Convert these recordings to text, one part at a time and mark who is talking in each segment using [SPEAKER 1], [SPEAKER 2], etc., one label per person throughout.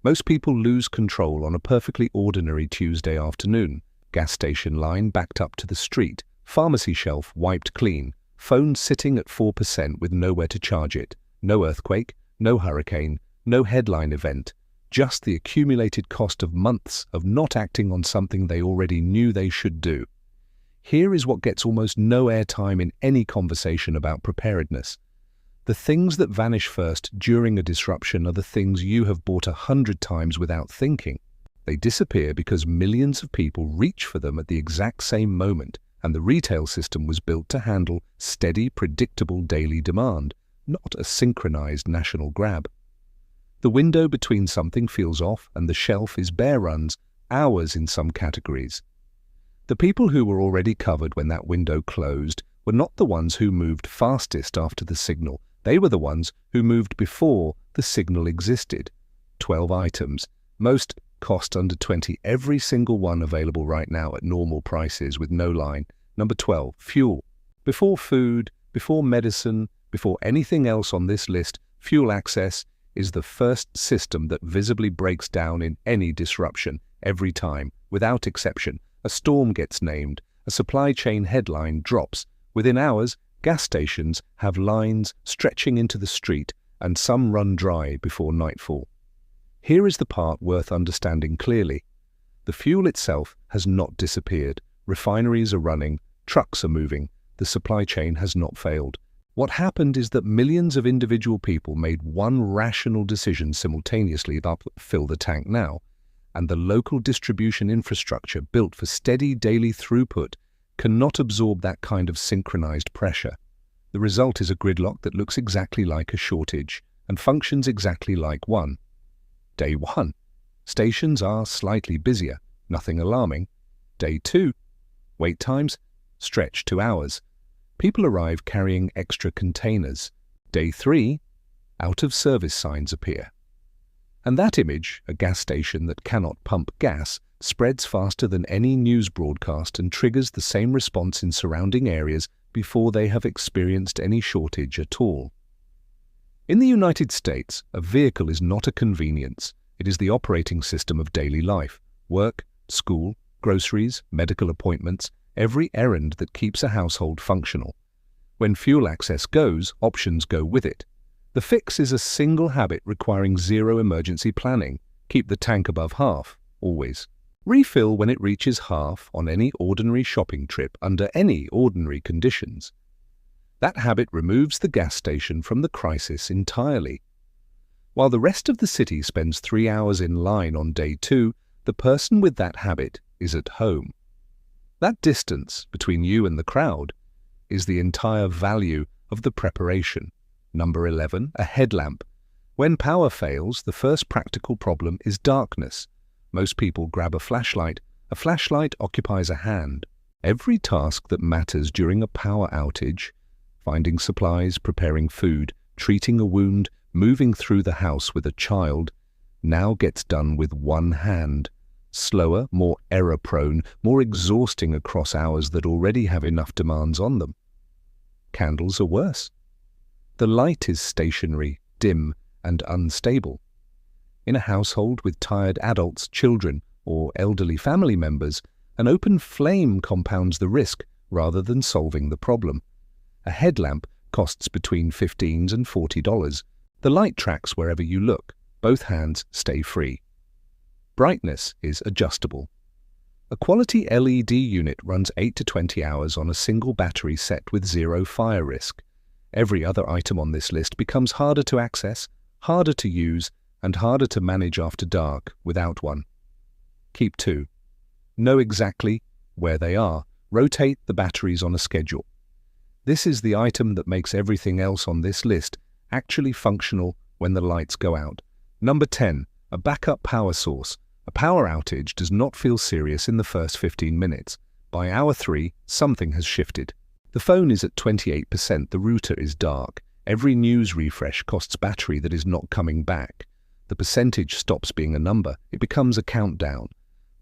[SPEAKER 1] Most people lose control on a perfectly ordinary Tuesday afternoon. Gas station line backed up to the street, pharmacy shelf wiped clean, phone sitting at 4% with nowhere to charge it. No earthquake, no hurricane, no headline event, just the accumulated cost of months of not acting on something they already knew they should do. Here is what gets almost no airtime in any conversation about preparedness. The things that vanish first during a disruption are the things you have bought 100 times without thinking. They disappear because millions of people reach for them at the exact same moment, and the retail system was built to handle steady, predictable daily demand, not a synchronized national grab. The window between something feels off and the shelf is bare runs, hours in some categories. The people who were already covered when that window closed were not the ones who moved fastest after the signal. They were the ones who moved before the signal existed. 12 items, most cost under 20, every single one available right now at normal prices with no line. Number 12, fuel. Before food, before medicine, before anything else on this list, fuel access is the first system that visibly breaks down in any disruption, every time, without exception. A storm gets named, a supply chain headline drops. Within hours, gas stations have lines stretching into the street, and some run dry before nightfall. Here is the part worth understanding clearly. The fuel itself has not disappeared. Refineries are running, trucks are moving, the supply chain has not failed. What happened is that millions of individual people made one rational decision simultaneously about fill the tank now, and the local distribution infrastructure built for steady daily throughput cannot absorb that kind of synchronized pressure. The result is a gridlock that looks exactly like a shortage and functions exactly like one. Day 1. Stations are slightly busier, nothing alarming. Day 2. Wait times stretch to hours. People arrive carrying extra containers. Day 3. Out-of-service signs appear. And that image, a gas station that cannot pump gas, spreads faster than any news broadcast and triggers the same response in surrounding areas before they have experienced any shortage at all. In the United States, a vehicle is not a convenience. It is the operating system of daily life. Work, school, groceries, medical appointments, every errand that keeps a household functional. When fuel access goes, options go with it. The fix is a single habit requiring zero emergency planning. Keep the tank above half, always. Refill when it reaches half on any ordinary shopping trip under any ordinary conditions. That habit removes the gas station from the crisis entirely. While the rest of the city spends 3 hours in line on day 2, the person with that habit is at home. That distance between you and the crowd is the entire value of the preparation. Number 11, a headlamp. When power fails, the first practical problem is darkness. Most people grab a flashlight. A flashlight occupies a hand. Every task that matters during a power outage, finding supplies, preparing food, treating a wound, moving through the house with a child, now gets done with one hand. Slower, more error-prone, more exhausting across hours that already have enough demands on them. Candles are worse. The light is stationary, dim, and unstable. In a household with tired adults, children, or elderly family members, an open flame compounds the risk rather than solving the problem. A headlamp costs between $15 and $40. The light tracks wherever you look. Both hands stay free. Brightness is adjustable. A quality LED unit runs 8 to 20 hours on a single battery set with zero fire risk. Every other item on this list becomes harder to access, harder to use, and harder to manage after dark without one. Keep 2. Know exactly where they are. Rotate the batteries on a schedule. This is the item that makes everything else on this list actually functional when the lights go out. Number 10. A backup power source. A power outage does not feel serious in the first 15 minutes. By hour 3, something has shifted. The phone is at 28%, the router is dark. Every news refresh costs battery that is not coming back. The percentage stops being a number, it becomes a countdown.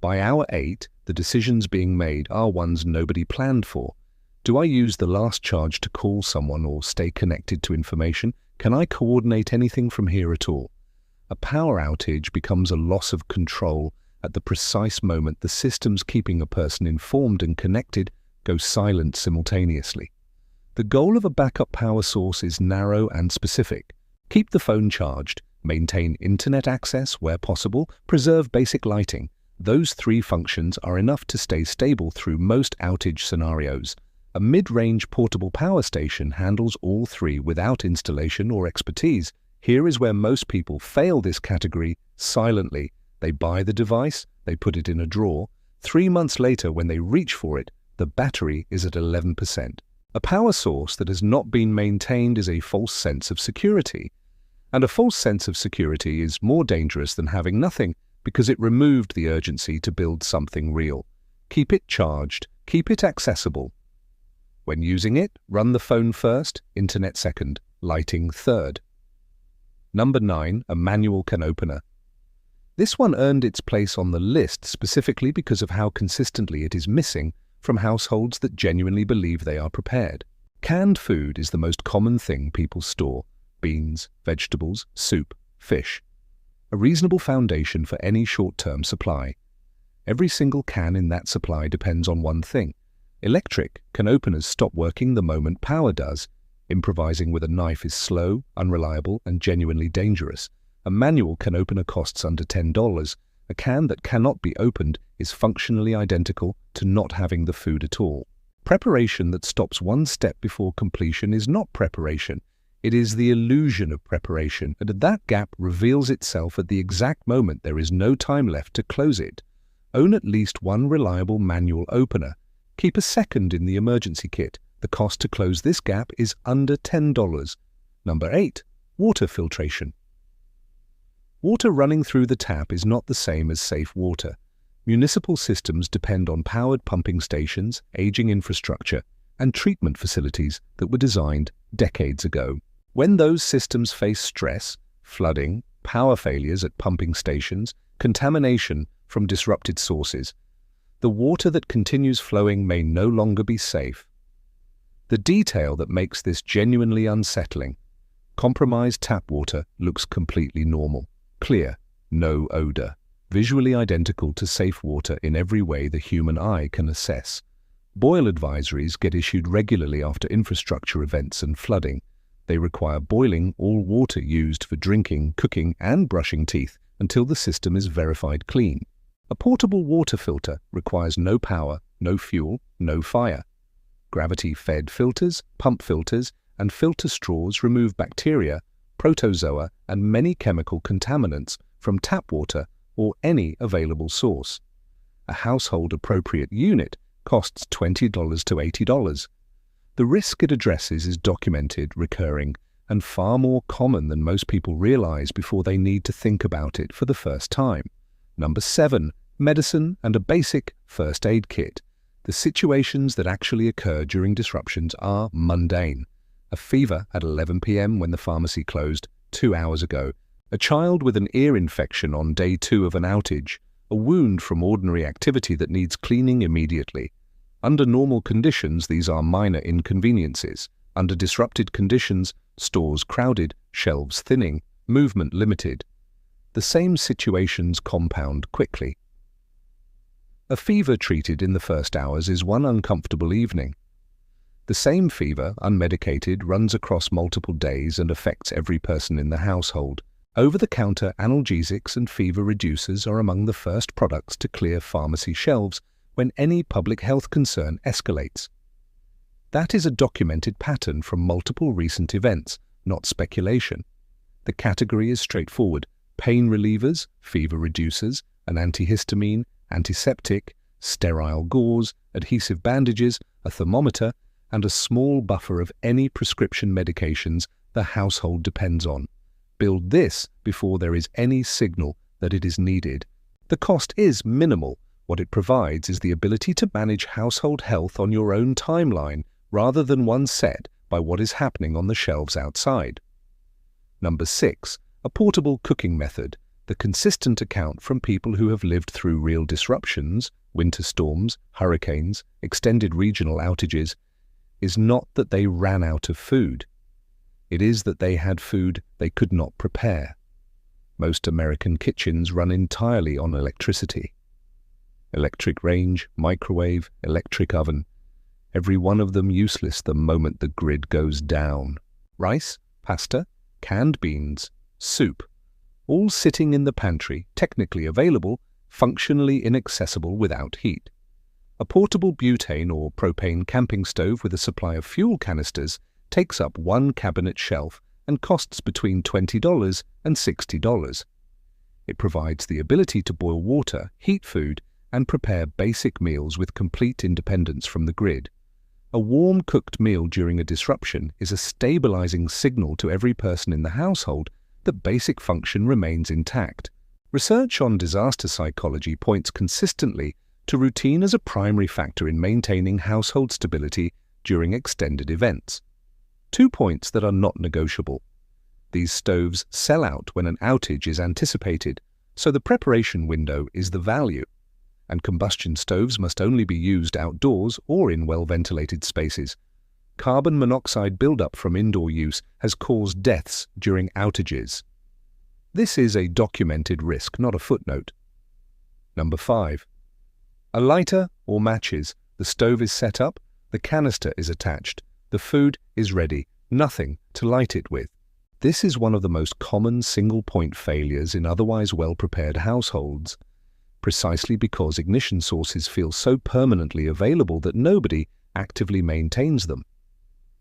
[SPEAKER 1] By hour 8, the decisions being made are ones nobody planned for. Do I use the last charge to call someone or stay connected to information? Can I coordinate anything from here at all? A power outage becomes a loss of control at the precise moment the systems keeping a person informed and connected go silent simultaneously. The goal of a backup power source is narrow and specific. Keep the phone charged, maintain internet access where possible, preserve basic lighting. Those three functions are enough to stay stable through most outage scenarios. A mid-range portable power station handles all three without installation or expertise. Here is where most people fail this category silently. They buy the device, they put it in a drawer. 3 months later, when they reach for it, the battery is at 11%. A power source that has not been maintained is a false sense of security. And a false sense of security is more dangerous than having nothing because it removed the urgency to build something real. Keep it charged, keep it accessible. When using it, run the phone first, internet second, lighting third. Number 9, a manual can opener. This one earned its place on the list specifically because of how consistently it is missing from households that genuinely believe they are prepared. Canned food is the most common thing people store: beans, vegetables, soup, fish. A reasonable foundation for any short-term supply. Every single can in that supply depends on one thing. Electric can openers stop working the moment power does. Improvising with a knife is slow, unreliable, and genuinely dangerous. A manual can opener costs under $10. A can that cannot be opened is functionally identical to not having the food at all. Preparation that stops one step before completion is not preparation. It is the illusion of preparation, and that gap reveals itself at the exact moment there is no time left to close it. Own at least one reliable manual opener. Keep a second in the emergency kit. The cost to close this gap is under $10. Number 8. Water filtration. Water running through the tap is not the same as safe water. Municipal systems depend on powered pumping stations, aging infrastructure, and treatment facilities that were designed decades ago. When those systems face stress, flooding, power failures at pumping stations, contamination from disrupted sources, the water that continues flowing may no longer be safe. The detail that makes this genuinely unsettling: compromised tap water looks completely normal, clear, no odor, visually identical to safe water in every way the human eye can assess. Boil advisories get issued regularly after infrastructure events and flooding. They require boiling all water used for drinking, cooking, and brushing teeth until the system is verified clean. A portable water filter requires no power, no fuel, no fire. Gravity-fed filters, pump filters, and filter straws remove bacteria, protozoa, and many chemical contaminants from tap water or any available source. A household-appropriate unit costs $20 to $80. The risk it addresses is documented, recurring, and far more common than most people realize before they need to think about it for the first time. Number 7. Medicine and a basic first aid kit. The situations that actually occur during disruptions are mundane. A fever at 11 p.m. when the pharmacy closed 2 hours ago. A child with an ear infection on day 2 of an outage. A wound from ordinary activity that needs cleaning immediately. Under normal conditions, these are minor inconveniences. Under disrupted conditions, stores crowded, shelves thinning, movement limited. The same situations compound quickly. A fever treated in the first hours is one uncomfortable evening. The same fever, unmedicated, runs across multiple days and affects every person in the household. Over-the-counter analgesics and fever reducers are among the first products to clear pharmacy shelves when any public health concern escalates. That is a documented pattern from multiple recent events, not speculation. The category is straightforward: pain relievers, fever reducers, an antihistamine, antiseptic, sterile gauze, adhesive bandages, a thermometer, and a small buffer of any prescription medications the household depends on. Build this before there is any signal that it is needed. The cost is minimal. What it provides is the ability to manage household health on your own timeline rather than one set by what is happening on the shelves outside. Number 6. A portable cooking method. The consistent account from people who have lived through real disruptions, winter storms, hurricanes, extended regional outages, is not that they ran out of food. It is that they had food they could not prepare. Most American kitchens run entirely on electricity. Electric range, microwave, electric oven. Every one of them useless the moment the grid goes down. Rice, pasta, canned beans, soup, all sitting in the pantry, technically available, functionally inaccessible without heat. A portable butane or propane camping stove with a supply of fuel canisters takes up one cabinet shelf and costs between $20 and $60. It provides the ability to boil water, heat food, and prepare basic meals with complete independence from the grid. A warm cooked meal during a disruption is a stabilizing signal to every person in the household that basic function remains intact. Research on disaster psychology points consistently to routine as a primary factor in maintaining household stability during extended events. 2 points that are not negotiable. These stoves sell out when an outage is anticipated, so the preparation window is the value. And combustion stoves must only be used outdoors or in well-ventilated spaces. Carbon monoxide buildup from indoor use has caused deaths during outages. This is a documented risk, not a footnote. Number 5. A lighter or matches. The stove is set up, the canister is attached, the food is ready, nothing to light it with. This is one of the most common single-point failures in otherwise well-prepared households, precisely because ignition sources feel so permanently available that nobody actively maintains them.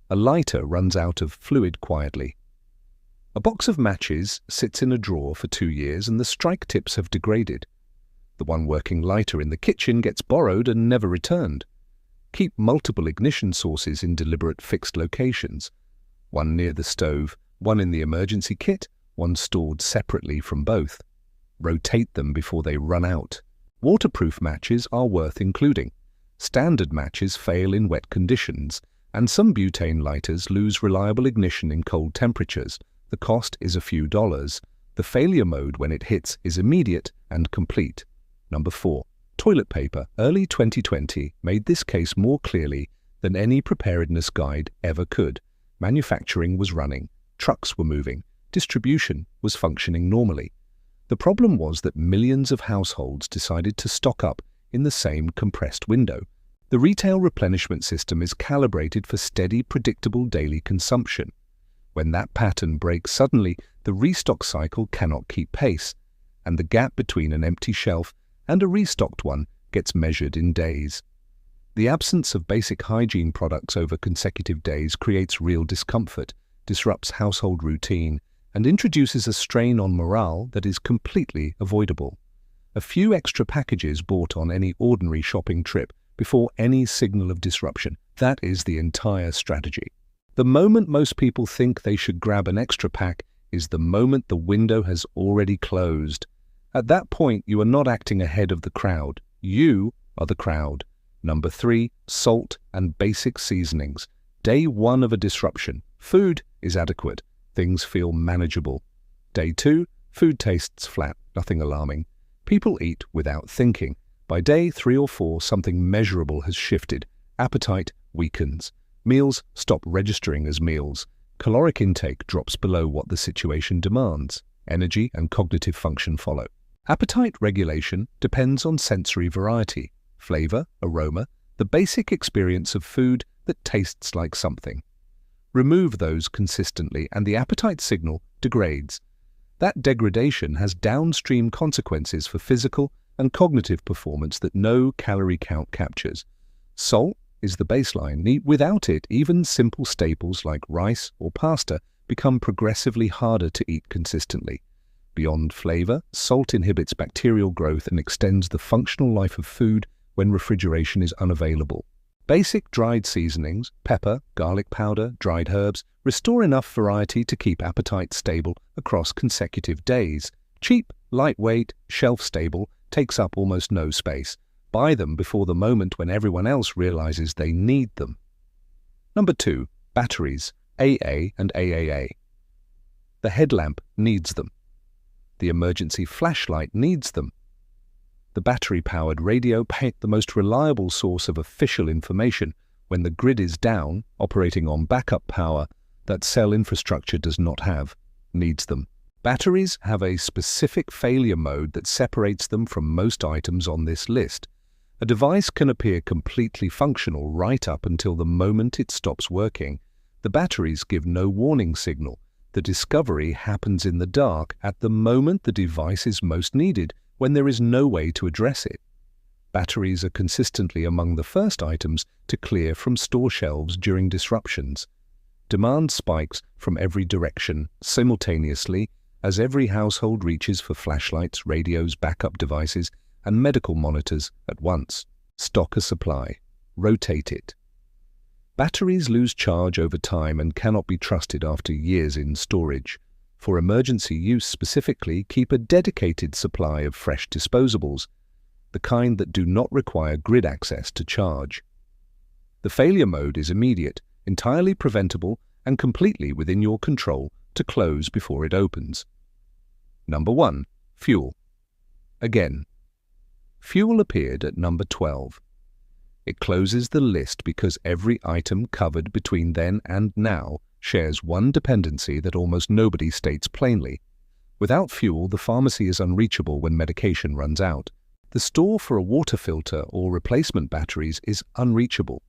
[SPEAKER 1] A lighter runs out of fluid quietly. A box of matches sits in a drawer for 2 years and the strike tips have degraded. The one working lighter in the kitchen gets borrowed and never returned. Keep multiple ignition sources in deliberate fixed locations. One near the stove, one in the emergency kit, one stored separately from both. Rotate them before they run out. Waterproof matches are worth including. Standard matches fail in wet conditions, and some butane lighters lose reliable ignition in cold temperatures. The cost is a few dollars. The failure mode when it hits is immediate and complete. Number 4. Toilet paper. Early 2020 made this case more clearly than any preparedness guide ever could. Manufacturing was running, trucks were moving, distribution was functioning normally. The problem was that millions of households decided to stock up in the same compressed window. The retail replenishment system is calibrated for steady, predictable daily consumption. When that pattern breaks suddenly, the restock cycle cannot keep pace, and the gap between an empty shelf and a restocked one gets measured in days. The absence of basic hygiene products over consecutive days creates real discomfort, disrupts household routine, and introduces a strain on morale that is completely avoidable. A few extra packages bought on any ordinary shopping trip before any signal of disruption. That is the entire strategy. The moment most people think they should grab an extra pack is the moment the window has already closed. At that point, you are not acting ahead of the crowd. You are the crowd. Number 3, salt and basic seasonings. Day 1 of a disruption. Food is adequate. Things feel manageable. Day 2, food tastes flat, nothing alarming. People eat without thinking. By day 3 or 4, something measurable has shifted. Appetite weakens. Meals stop registering as meals. Caloric intake drops below what the situation demands. Energy and cognitive function follow. Appetite regulation depends on sensory variety, flavor, aroma, the basic experience of food that tastes like something. Remove those consistently and the appetite signal degrades. That degradation has downstream consequences for physical and cognitive performance that no calorie count captures. Salt is the baseline. Without it, even simple staples like rice or pasta become progressively harder to eat consistently. Beyond flavor, salt inhibits bacterial growth and extends the functional life of food when refrigeration is unavailable. Basic dried seasonings, pepper, garlic powder, dried herbs, restore enough variety to keep appetite stable across consecutive days. Cheap, lightweight, shelf-stable, takes up almost no space. Buy them before the moment when everyone else realizes they need them. Number 2. Batteries, AA and AAA. The headlamp needs them. The emergency flashlight needs them. The battery-powered radio, the most reliable source of official information when the grid is down, operating on backup power that cell infrastructure does not have, needs them. Batteries have a specific failure mode that separates them from most items on this list. A device can appear completely functional right up until the moment it stops working. The batteries give no warning signal. The discovery happens in the dark at the moment the device is most needed, when there is no way to address it. Batteries are consistently among the first items to clear from store shelves during disruptions. Demand spikes from every direction simultaneously as every household reaches for flashlights, radios, backup devices, and medical monitors at once. Stock a supply. Rotate it. Batteries lose charge over time and cannot be trusted after years in storage. For emergency use specifically, keep a dedicated supply of fresh disposables, the kind that do not require grid access to charge. The failure mode is immediate, entirely preventable, and completely within your control to close before it opens. Number 1. Fuel. Again, fuel appeared at number 12. It closes the list because every item covered between then and now shares one dependency that almost nobody states plainly. Without fuel, the pharmacy is unreachable when medication runs out. The store for a water filter or replacement batteries is unreachable.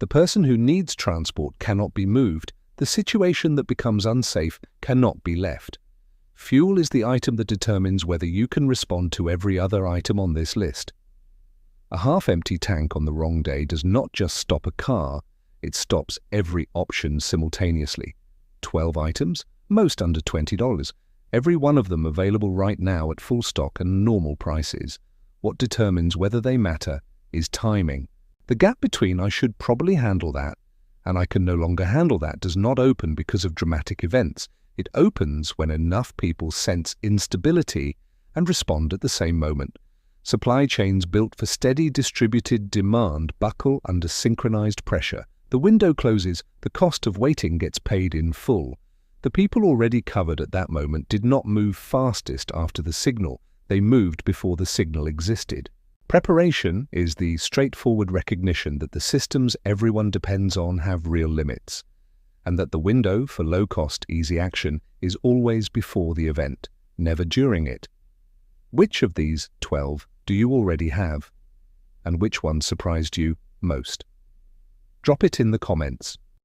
[SPEAKER 1] The person who needs transport cannot be moved. The situation that becomes unsafe cannot be left. Fuel is the item that determines whether you can respond to every other item on this list. A half-empty tank on the wrong day does not just stop a car, it stops every option simultaneously. 12 items, most under $20, every one of them available right now at full stock and normal prices. What determines whether they matter is timing. The gap between "I should probably handle that" and "I can no longer handle that" does not open because of dramatic events. It opens when enough people sense instability and respond at the same moment. Supply chains built for steady distributed demand buckle under synchronized pressure. The window closes, the cost of waiting gets paid in full. The people already covered at that moment did not move fastest after the signal. They moved before the signal existed. Preparation is the straightforward recognition that the systems everyone depends on have real limits, and that the window for low-cost, easy action is always before the event, never during it. Which of these 12 do you already have? And which one surprised you most? Drop it in the comments.